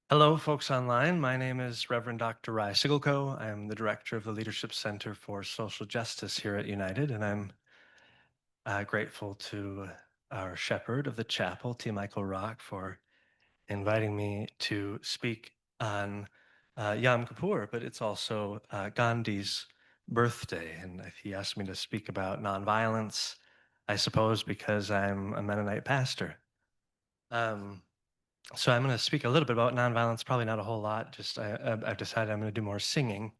Hello, folks online. My name is Reverend Dr. Siggelkow. I am the director of the Leadership Center for Social Justice here at United, and I'm grateful to our shepherd of the chapel, T. Michael Rock, for inviting me to speak on Yom Kippur, but it's also Gandhi's birthday, and he asked me to speak about nonviolence, I suppose, because I'm a Mennonite pastor. Um, so I'm going to speak a little bit about nonviolence, probably not a whole lot. I've decided I'm going to do more singing.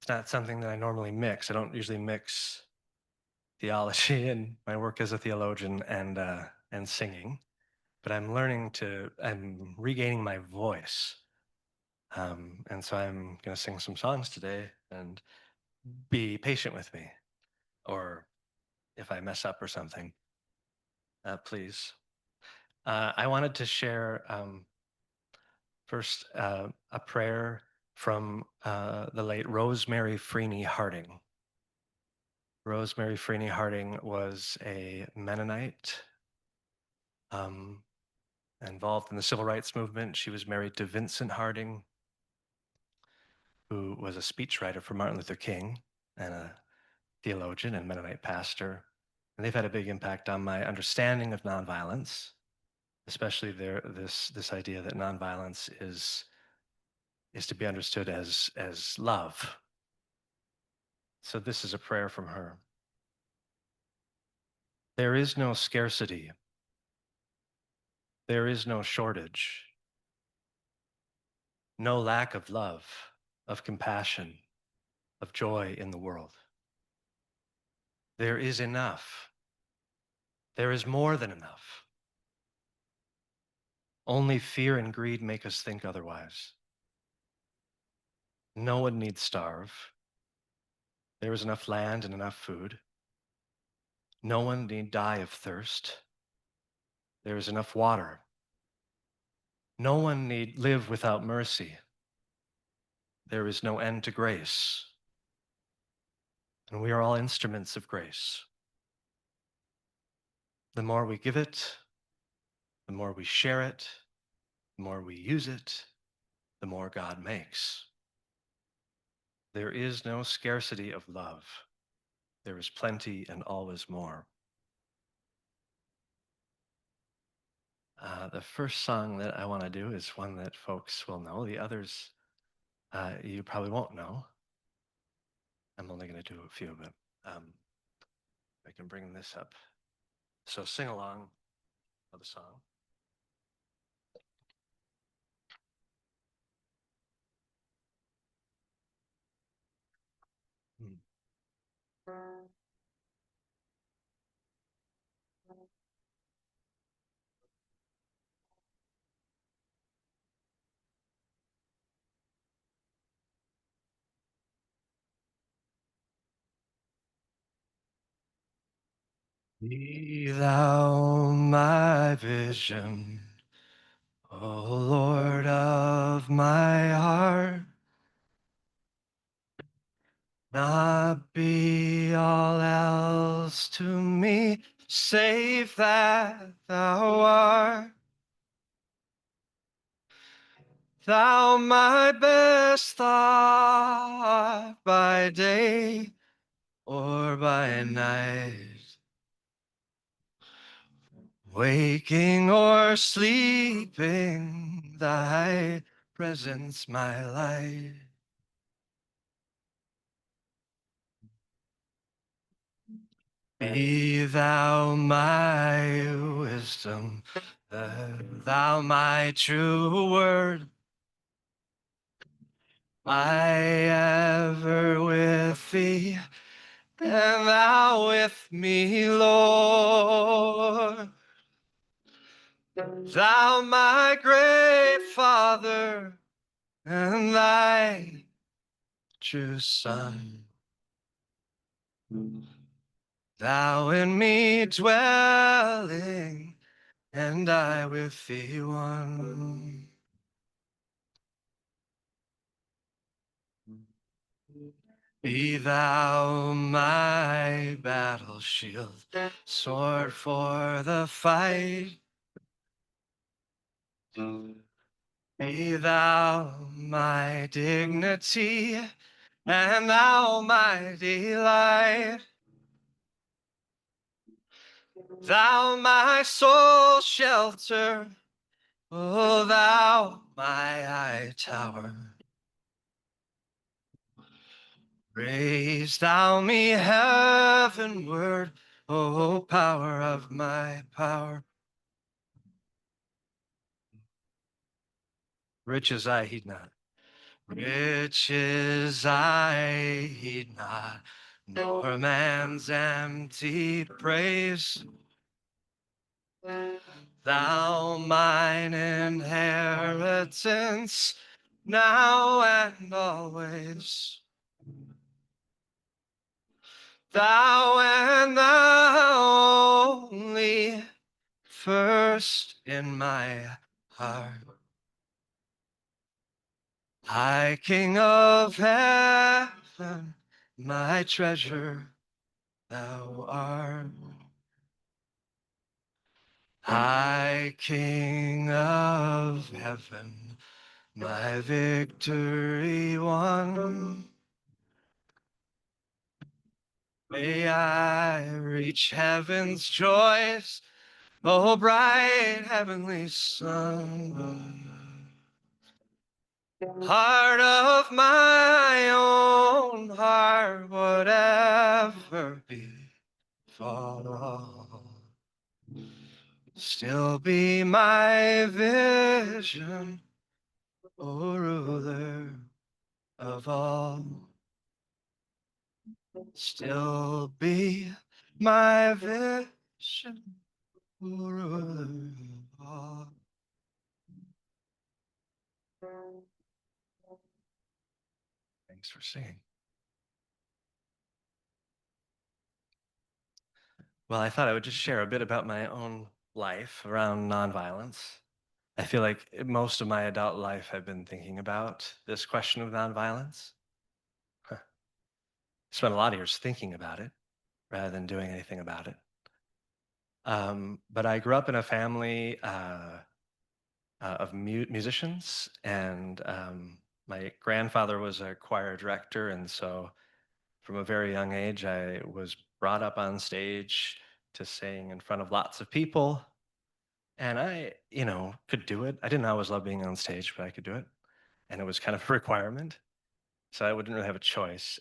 It's not something that I normally mix. I don't usually mix theology and my work as a theologian and singing. But I'm regaining my voice. And so I'm going to sing some songs today and be patient with me. Or if I mess up or something, please. I wanted to share first, a prayer from the late Rosemary Freeney Harding. Rosemary Freeney Harding was a Mennonite um, involved in the civil rights movement. She was married to Vincent Harding, who was a speechwriter for Martin Luther King and a theologian and Mennonite pastor. And they've had a big impact on my understanding of nonviolence, especially this idea that nonviolence is to be understood as love. So this is a prayer from her. There is no scarcity. There is no shortage. No lack of love, of compassion, of joy in the world. There is enough. There is more than enough. Only fear and greed make us think otherwise. No one need starve. There is enough land and enough food. No one need die of thirst. There is enough water. No one need live without mercy. There is no end to grace. And we are all instruments of grace. The more we give it, the more we share it, the more we use it, the more God makes. There is no scarcity of love. There is plenty and always more. The first song that I want to do is one that folks will know. The others you probably won't know. I'm only going to do a few, but I can bring this up. So sing along with the song. Hmm. Be thou my vision, O Lord of my heart. Not be all else to me, save that thou art. Thou my best thought by day or by night, waking or sleeping, thy presence my light. Be thou my wisdom, thou my true word. I ever with thee, and thou with me, Lord. Thou my great Father, and thy true Son. Thou in me dwelling, and I with thee one. Be thou my battle shield, sword for the fight. Be thou my dignity, and thou my delight. Thou my sole shelter, O thou my high tower. Raise thou me heavenward, O power of my power. Riches I heed not. Riches I heed not, nor man's empty praise. Thou mine inheritance, now and always. Thou and thou only, first in my heart. High King of heaven, my treasure thou art. High King of heaven, my victory won. May I reach heaven's joys, O bright heavenly sun. Heart of my own heart, whatever befall, still be my vision, O ruler of all. Still be my vision, O ruler of all. Thanks for singing. Well, I thought I would just share a bit about my own life around nonviolence. I feel like most of my adult life I've been thinking about this question of nonviolence. Spent a lot of years thinking about it rather than doing anything about it. But I grew up in a family of musicians, and my grandfather was a choir director, and so from a very young age, I was brought up on stage to sing in front of lots of people. And I, could do it. I didn't always love being on stage, but I could do it. And it was kind of a requirement. So I wouldn't really have a choice.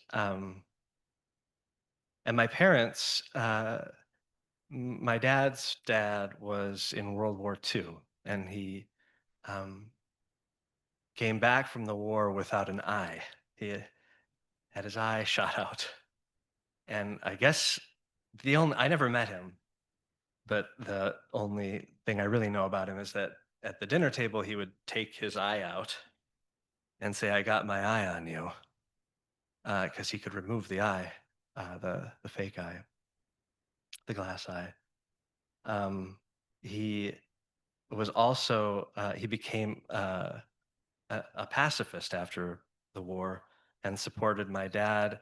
And my parents, my dad's dad was in World War II, and he um, came back from the war without an eye. He had his eye shot out. And I guess I never met him, but the only thing I really know about him is that at the dinner table, he would take his eye out and say, "I got my eye on you," because he could remove the eye, the fake eye, the glass eye. He was also he became a pacifist after the war and supported my dad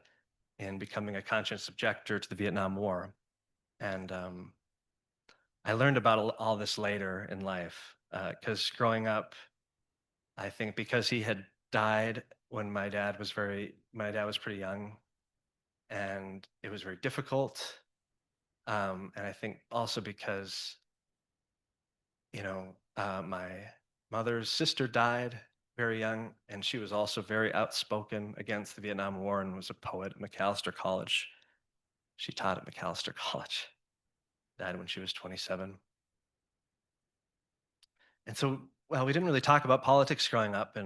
in becoming a conscience objector to the Vietnam War. And I learned about all this later in life because growing up, I think because he had died when my dad was pretty young, and it was very difficult. And I think also because, my mother's sister died very young, and she was also very outspoken against the Vietnam War and was a poet at McAllister College. She taught at McAllister College, died when she was 27. And so, well, we didn't really talk about politics growing up,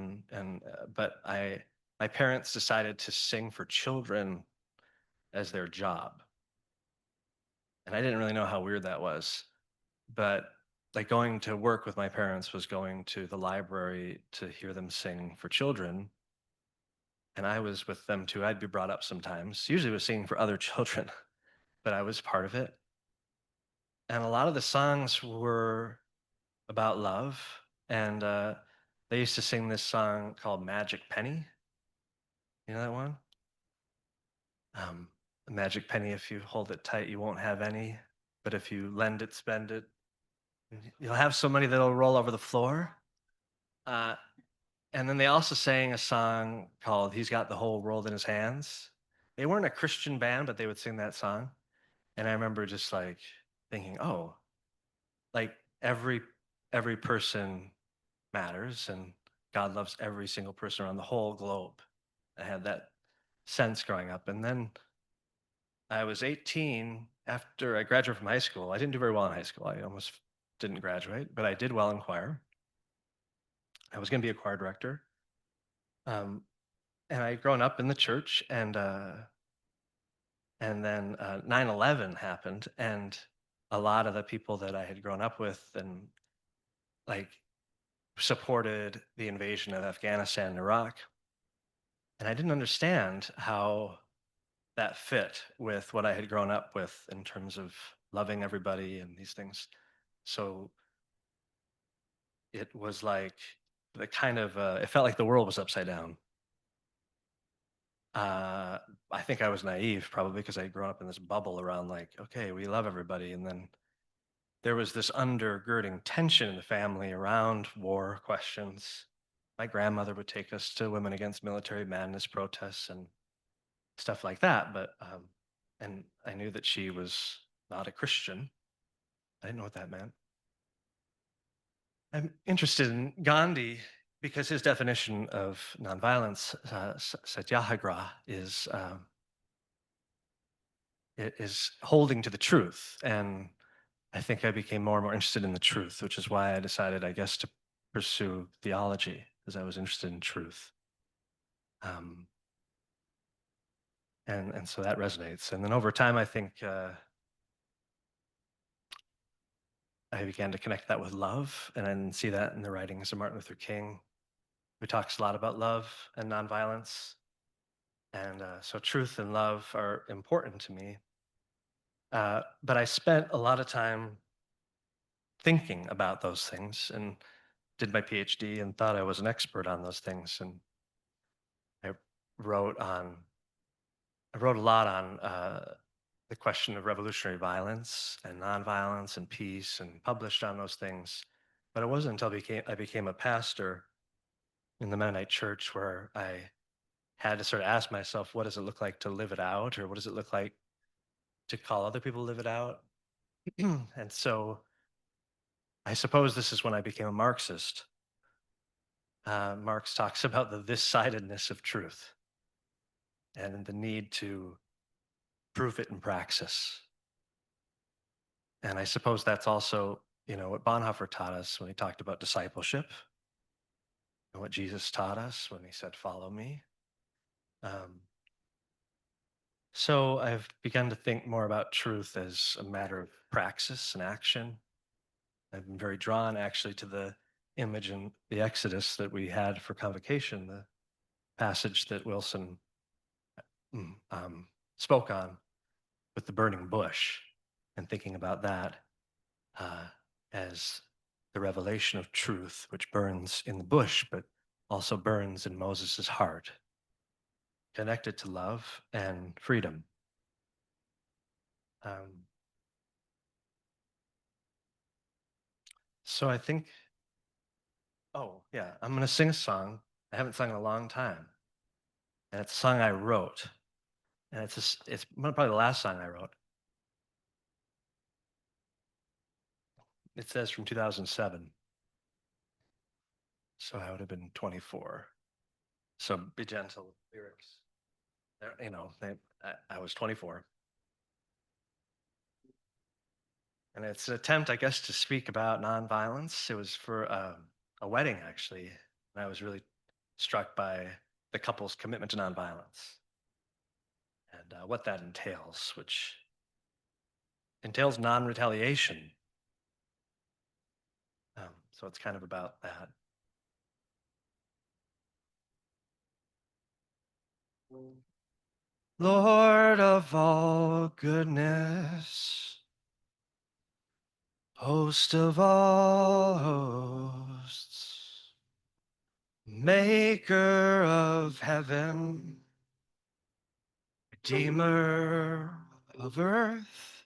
but my parents decided to sing for children as their job. And I didn't really know how weird that was. But like going to work with my parents was going to the library to hear them sing for children. And I was with them too. I'd be brought up sometimes. Usually it was singing for other children, but I was part of it. And a lot of the songs were about love. And they used to sing this song called Magic Penny. You know that one? Um, a magic penny, if you hold it tight, you won't have any. But if you lend it, spend it, you'll have so many that'll roll over the floor. And then they also sang a song called "He's Got the Whole World in His Hands." They weren't a Christian band, but they would sing that song. And I remember just like thinking, oh, like every person matters, and God loves every single person around the whole globe. I had that sense growing up. And then I was 18 after I graduated from high school. I didn't do very well in high school. I almost didn't graduate, but I did well in choir. I was going to be a choir director. Um, and I'd grown up in the church, and then 9/11 happened, and a lot of the people that I had grown up with and like supported the invasion of Afghanistan and Iraq. And I didn't understand how that fit with what I had grown up with in terms of loving everybody and these things. So it was like the kind of, it felt like the world was upside down. Uh, I think I was naive probably because I had grown up in this bubble around like, okay, we love everybody. And then there was this undergirding tension in the family around war questions. My grandmother would take us to Women Against Military Madness protests and stuff like that. And I knew that she was not a Christian. I didn't know what that meant. I'm interested in Gandhi because his definition of nonviolence, satyagraha, is holding to the truth. And I think I became more and more interested in the truth, which is why I decided, I guess, to pursue theology, because I was interested in truth. Um, and so that resonates. And then over time, I think I began to connect that with love, and then see that in the writings of Martin Luther King, who talks a lot about love and nonviolence. And so truth and love are important to me. But I spent a lot of time thinking about those things and did my PhD and thought I was an expert on those things. And I wrote on, I wrote a lot on the question of revolutionary violence and nonviolence and peace, and published on those things. But it wasn't until I became a pastor in the Mennonite church where I had to sort of ask myself, what does it look like to live it out? Or what does it look like to call other people to live it out? And so I suppose this is when I became a Marxist. Marx talks about the this-sidedness of truth and the need to prove it in praxis. And I suppose that's also, what Bonhoeffer taught us when he talked about discipleship, and what Jesus taught us when he said, "Follow me." Um, so I've begun to think more about truth as a matter of praxis and action. I've been very drawn actually to the image in the Exodus that we had for convocation, the passage that Wilson spoke on with the burning bush, and thinking about that uh, as the revelation of truth, which burns in the bush, but also burns in Moses's heart, connected to love and freedom. Um, so I think, oh yeah, I'm going to sing a song I haven't sung in a long time, and it's a song I wrote, and it's probably the last song I wrote. It says from 2007, so I would have been 24. So be gentle with lyrics. I was 24. And it's an attempt, I guess, to speak about nonviolence. It was for a wedding, actually. And I was really struck by the couple's commitment to nonviolence and what that entails, which entails non-retaliation. So it's kind of about that. Lord of all goodness, host of all hosts, maker of heaven, redeemer of earth,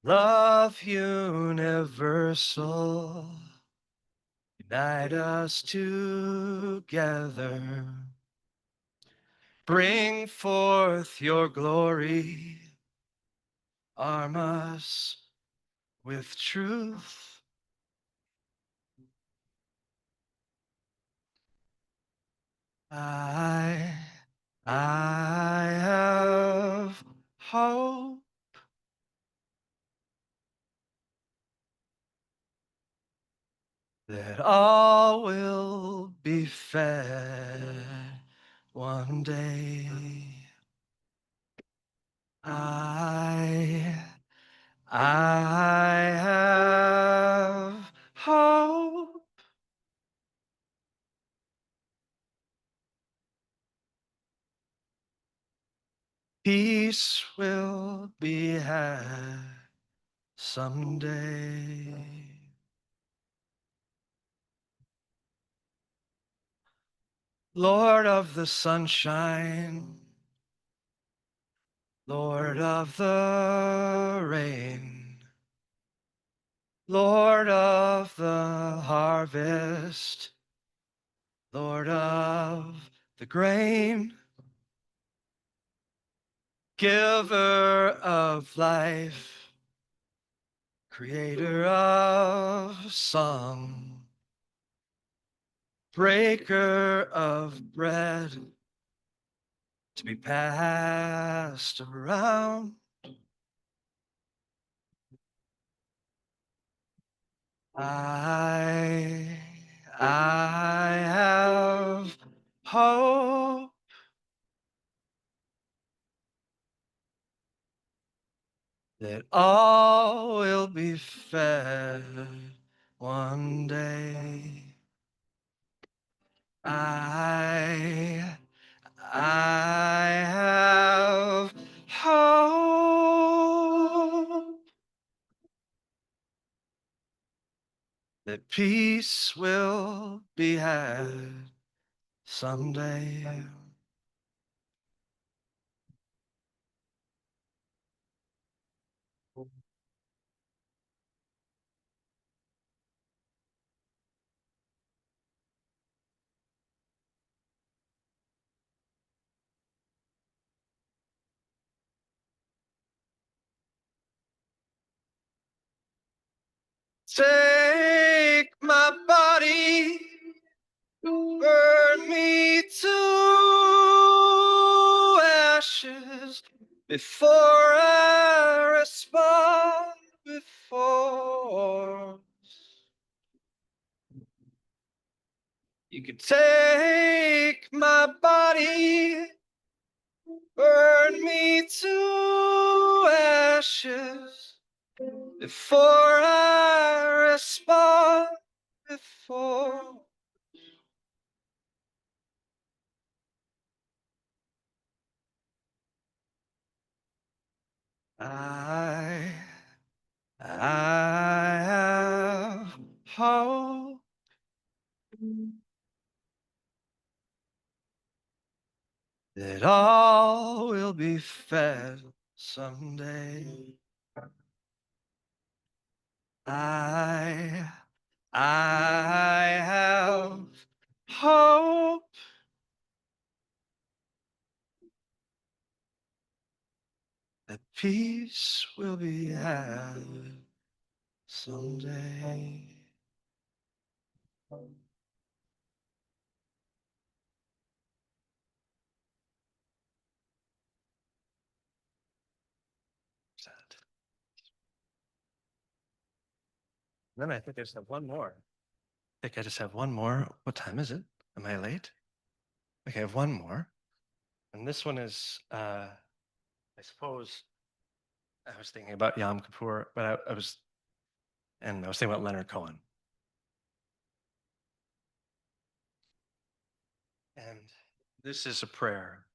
love universal, Unite us together. Bring forth your glory. Arm us with truth. I have hope that all will be fed one day. I have hope peace will be had someday. Lord of the sunshine, Lord of the rain, Lord of the harvest, Lord of the grain, giver of life, creator of song, breaker of bread to be passed around. I have hope that all will be fed one day. I have hope that peace will be had someday. Take my body, burn me to ashes before I respond with force. You can take my body, burn me to ashes before I respond with force. I have hope that all will be fed someday. I have hope that peace will be had someday. Then I think I just have one more. I think I just have one more. What time is it? Am I late? Okay, I have one more. And this one is, I suppose, I was thinking about Yom Kippur, but I was thinking about Leonard Cohen. And this is a prayer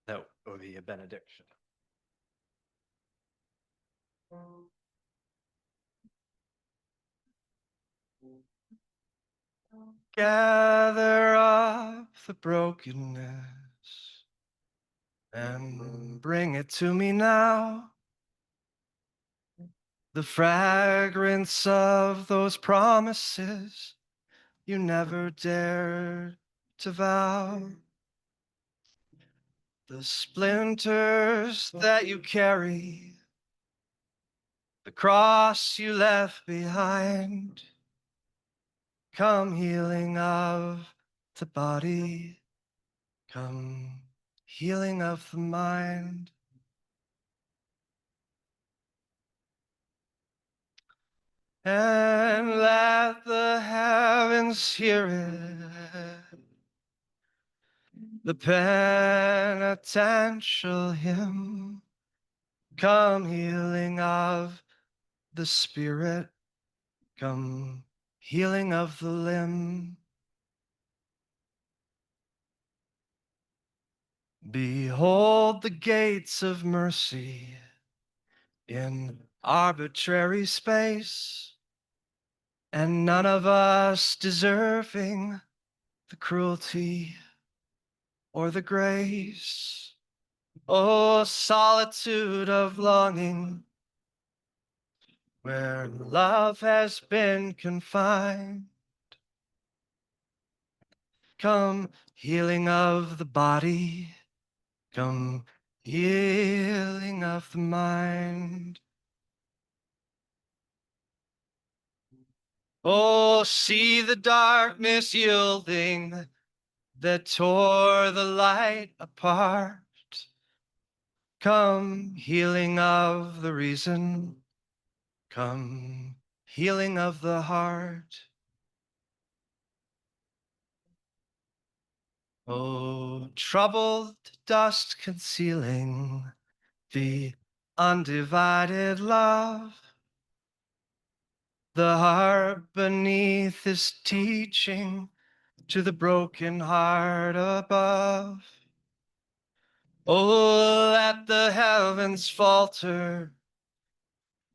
that would be a benediction. Gather up the brokenness and bring it to me now. The fragrance of those promises you never dared to vow. The splinters that you carry, the cross you left behind, come healing of the body, come healing of the mind. And let the heavens hear it, the penitential hymn, come healing of the spirit, come healing of the limb. Behold the gates of mercy in arbitrary space, and none of us deserving the cruelty or the grace. Oh, solitude of longing, where love has been confined. Come, healing of the body, come, healing of the mind. Oh, see the darkness yielding that tore the light apart. Come, healing of the reason, come, healing of the heart. Oh, troubled dust concealing the undivided love, the heart beneath is teaching to the broken heart above. Oh, let the heavens falter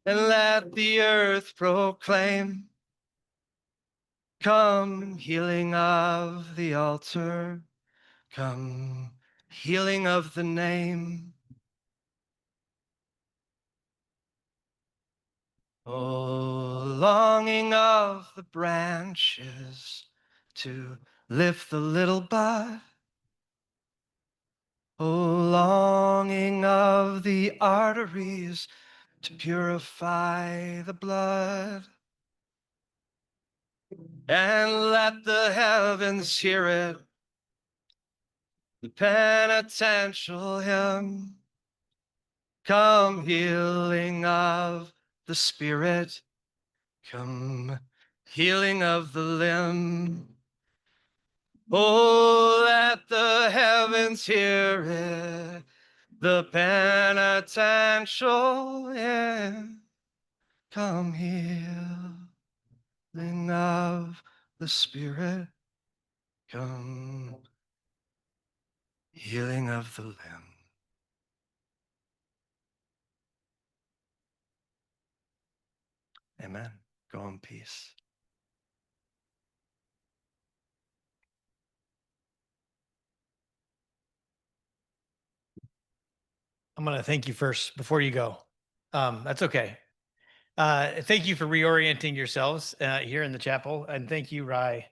and let the earth proclaim, come, healing of the altar, come, healing of the name. Oh, longing of the branches to lift the little bud. Oh, longing of the arteries to purify the blood. And let the heavens hear it, the penitential hymn, come healing of the spirit, come healing of the limb. Oh, let the heavens hear it, the penitential hymn, come healing of the spirit, come healing of the limb. Amen. Go in peace. I'm going to thank you first before you go. That's okay. Thank you for reorienting yourselves here in the chapel. And thank you, Rai,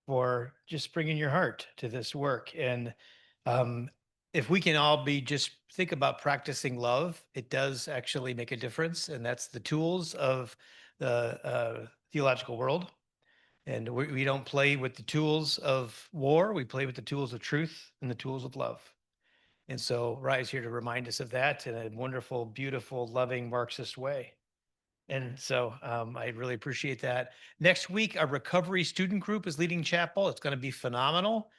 for just bringing your heart to this work. And if we can all just think about practicing love, it does actually make a difference. And that's the tools of the theological world. And we don't play with the tools of war. We play with the tools of truth and the tools of love. And so Rai is here to remind us of that in a wonderful, beautiful, loving Marxist way. And so I really appreciate that. Next week, our recovery student group is leading chapel. It's going to be phenomenal.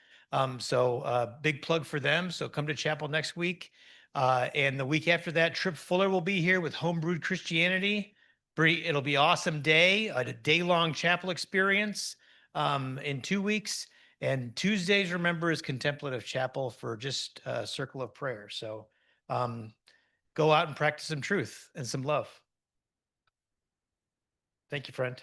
So big plug for them. So come to chapel next week. And the week after that, Trip Fuller will be here with Homebrewed Christianity. It'll be an awesome day, a day-long chapel experience in 2 weeks. And Tuesdays, remember, is contemplative chapel for just a circle of prayer. So go out and practice some truth and some love. Thank you, friend.